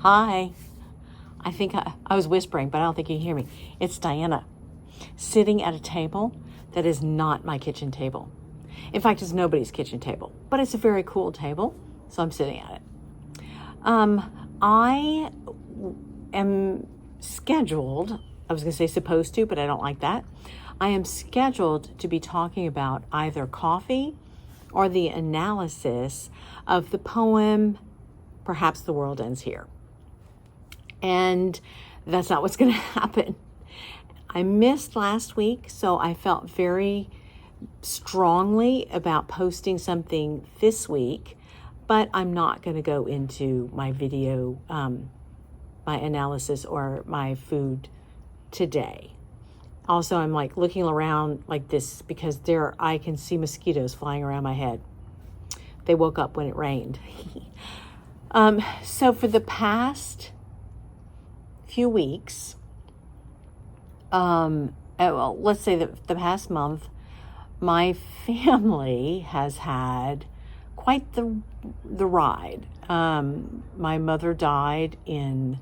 Hi. I think I was whispering, but I don't think you can hear me. It's Diana, sitting at a table that is not my kitchen table. In fact, it's nobody's kitchen table, but it's a very cool table, so I'm sitting at it. I am scheduled, I was going to say supposed to, but I don't like that. I am scheduled to be talking about either coffee or the analysis of the poem, Perhaps the World Ends Here. And that's not what's going to happen. I missed last week, so I felt very strongly about posting something this week, but I'm not going to go into my video, my analysis or my food today. Also, I'm like looking around like this because I can see mosquitoes flying around my head. They woke up when it rained. So for the past few weeks, let's say that the past month, my family has had quite the ride. My mother died in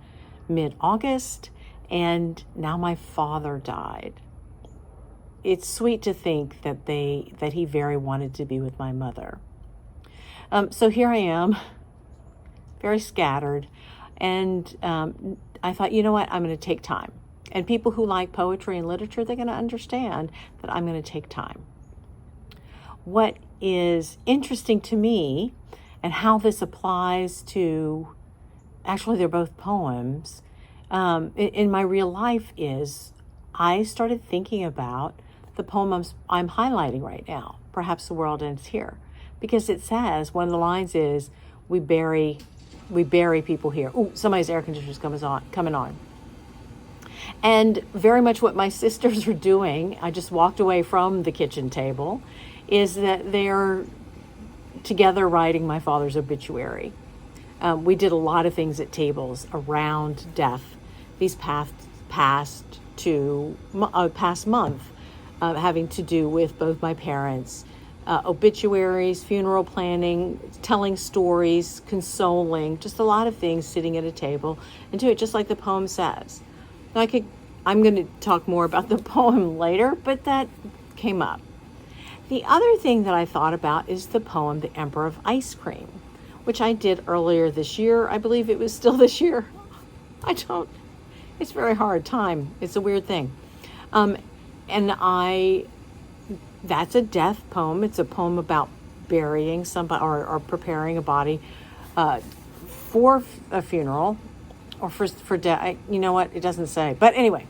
mid-August, and now my father died. It's sweet to think that he very wanted to be with my mother. So here I am, very scattered, and I thought, you know what, I'm going to take time. And people who like poetry and literature, they're going to understand that I'm going to take time. What is interesting to me, and how this applies to, actually they're both poems, in my real life, is I started thinking about the poem I'm highlighting right now, Perhaps the World Ends Here. Because it says, one of the lines is, we bury people here. Ooh, somebody's air conditioner's coming on. And very much what my sisters are doing, I just walked away from the kitchen table, is that they're together writing my father's obituary. We did a lot of things at tables around death these past month, having to do with both my parents, obituaries, funeral planning, telling stories, consoling, just a lot of things sitting at a table and do it just like the poem says. Now I'm going to talk more about the poem later, but that came up. The other thing that I thought about is the poem, The Emperor of Ice Cream, which I did earlier this year. I believe it was still this year. It's very hard time. It's a weird thing. That's a death poem. It's a poem about burying somebody or preparing a body for a funeral or for death. You know what? It doesn't say. But anyway,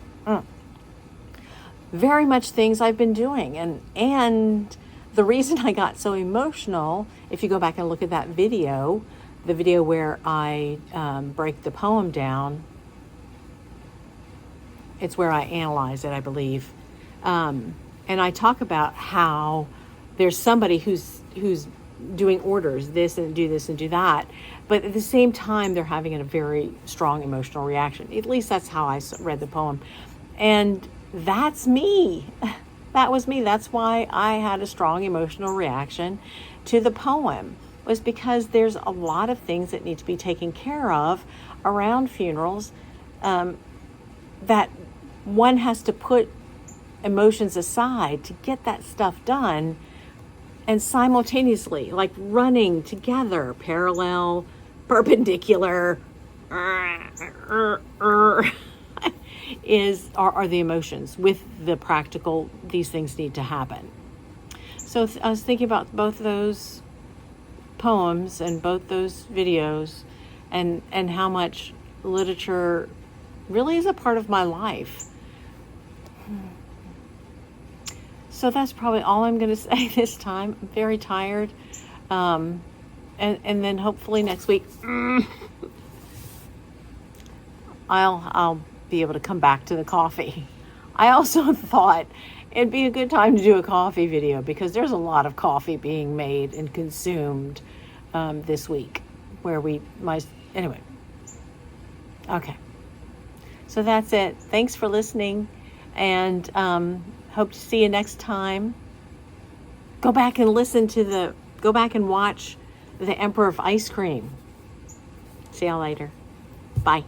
very much things I've been doing. And the reason I got so emotional, if you go back and look at that video, the video where I break the poem down, it's where I analyze it, I believe. And I talk about how there's somebody who's doing orders, this and do this and do that. But at the same time, they're having a very strong emotional reaction. At least that's how I read the poem. And that's me. That was me. That's why I had a strong emotional reaction to the poem, was because there's a lot of things that need to be taken care of around funerals, that one has to put emotions aside to get that stuff done, and simultaneously, like running together, parallel, perpendicular, are the emotions with the practical, these things need to happen. So I was thinking about both those poems and both those videos, and how much literature really is a part of my life. So that's probably all I'm going to say this time. I'm very tired. And then hopefully next week, I'll be able to come back to the coffee. I also thought it'd be a good time to do a coffee video, because there's a lot of coffee being made and consumed this week anyway. Okay. So that's it. Thanks for listening, and hope to see you next time. Go back and watch The Emperor of Ice Cream. See y'all later. Bye.